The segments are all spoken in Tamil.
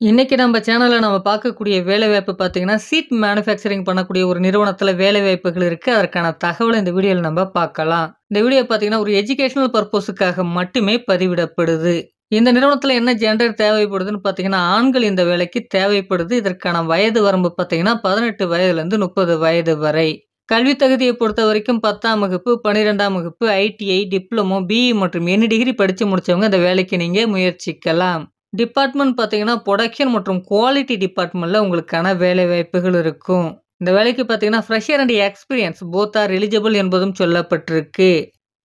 இன்னைக்கு நம்ம சேனல்ல நம்ம பார்க்கக்கூடிய வேலைவாய்ப்பு பார்த்தீங்கன்னா, சீட் மேனுஃபேக்சரிங் பண்ணக்கூடிய ஒரு நிறுவனத்தில வேலைவாய்ப்புகள் இருக்கு. அதற்கான தகவல இந்த வீடியோல நம்ம பார்க்கலாம். இந்த வீடியோ பார்த்தீங்கன்னா, ஒரு எஜுகேஷனல் பர்ப்போஸுக்காக மட்டுமே பதிவிடப்படுது. இந்த நிறுவனத்தில என்ன ஜெண்டர் தேவைப்படுதுன்னு பார்த்தீங்கன்னா, ஆண்கள் இந்த வேலைக்கு தேவைப்படுது. இதற்கான வயது வரம்பு பார்த்தீங்கன்னா, 18 வயதிலிருந்து 30 வயது வரை. கல்வி தகுதியை பொறுத்தவரைக்கும் 10ஆம் வகுப்பு, 12ஆம் வகுப்பு, ஐடிஐ, டிப்ளமோ, பிஇ மற்றும் எனி டிகிரி படிச்சு முடிச்சவங்க இந்த வேலைக்கு நீங்க முயற்சிக்கலாம். டிபார்ட்மெண்ட் பார்த்தீங்கன்னா, புரொடக்ஷன் மற்றும் குவாலிட்டி டிபார்ட்மெண்ட்ல உங்களுக்கான வேலைவாய்ப்புகள் இருக்கும். இந்த வேலைக்கு பார்த்தீங்கன்னா, fresher and experience both are eligible என்பதும் சொல்லப்பட்டிருக்கு.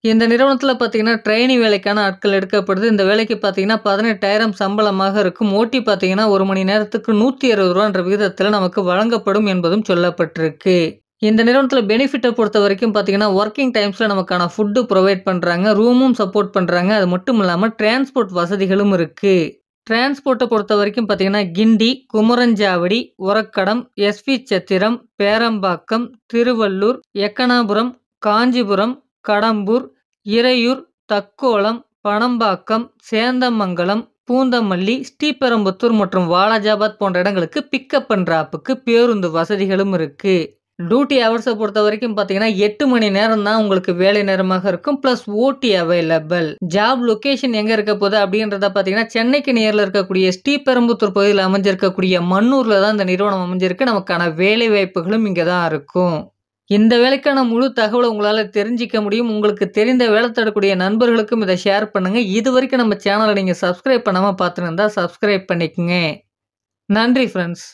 இந்த நிறுவனத்தில பார்த்தீங்கன்னா, ட்ரெய்னி வேலைக்கான ஆட்கள் எடுக்கப்படுது. இந்த வேலைக்கு பார்த்தீங்கன்னா, 18,000 சம்பளமாக இருக்கும். ஓடி பார்த்தீங்கன்னா, 1 மணி நேரத்துக்கு ரூ. 160 விகிதத்தில நமக்கு வழங்கப்படும் என்பதும் சொல்லப்பட்டிருக்கு. இந்த நிறுவனத்தில பெனிஃபிட்ட பொறுத்தவரைக்கும் பார்த்தீங்கன்னா, வொர்க்கிங் டைம்ஸ்ல நமக்கான ஃபுட் புரொவைட் பண்றாங்க. ரூமும் சப்போர்ட் பண்றாங்க. அது மட்டும் இல்லாம டிரான்ஸ்போர்ட் வசதிகளும் இருக்கு. டிரான்ஸ்போர்ட்ட பொறுத்தவரைக்கும் பார்த்தீங்கன்னா, கிண்டி, குமரஞ்சாவடி, ஒரக்கடம், எஸ்வி சத்திரம், பேரம்பாக்கம், திருவள்ளூர், எக்கனாபுரம், காஞ்சிபுரம், கடம்பூர், இரையூர், தக்கோலம், பனம்பாக்கம், சேந்தமங்கலம், பூந்தமல்லி, ஸ்ரீபெரும்புத்தூர் மற்றும் வாலாஜாபாத் போன்ற இடங்களுக்கு பிக்கப் அண்ட் டிராப்புக்கு பேருந்து வசதிகளும் இருக்கு. டியூட்டி ஹவர்ஸ பொறுத்தவரைக்கும் பார்த்தீங்கன்னா, 8 மணி நேரம் தான் உங்களுக்கு வேலை நேரமாக இருக்கும். பிளஸ் ஓடி அவைலபிள். ஜாப் லொகேஷன் எங்க இருக்க போகுது அப்படின்றத பார்த்தீங்கன்னா, சென்னைக்கு நியர்ல இருக்கக்கூடிய ஸ்ரீபெரும்புத்தூர் பகுதியில அமைஞ்சிருக்கக்கூடிய மன்னூர்ல தான் இந்த நிறுவனம் அமைஞ்சிருக்கு. நமக்கான வேலை வாய்ப்புகளும் இங்க தான் இருக்கும். இந்த வேலைக்கான முழு தகவல உங்களால தெரிஞ்சுக்க முடியும். உங்களுக்கு தெரிந்த வேலை தேடக்கூடிய நண்பர்களுக்கும் இத ஷேர் பண்ணுங்க. இதுவரைக்கும் நம்ம சேனல நீங்க சப்ஸ்கிரைப் பண்ணாம பார்த்துட்டு இருந்தா சப்ஸ்கிரைப் பண்ணிக்கங்க. நன்றி ஃபிரெண்ட்ஸ்.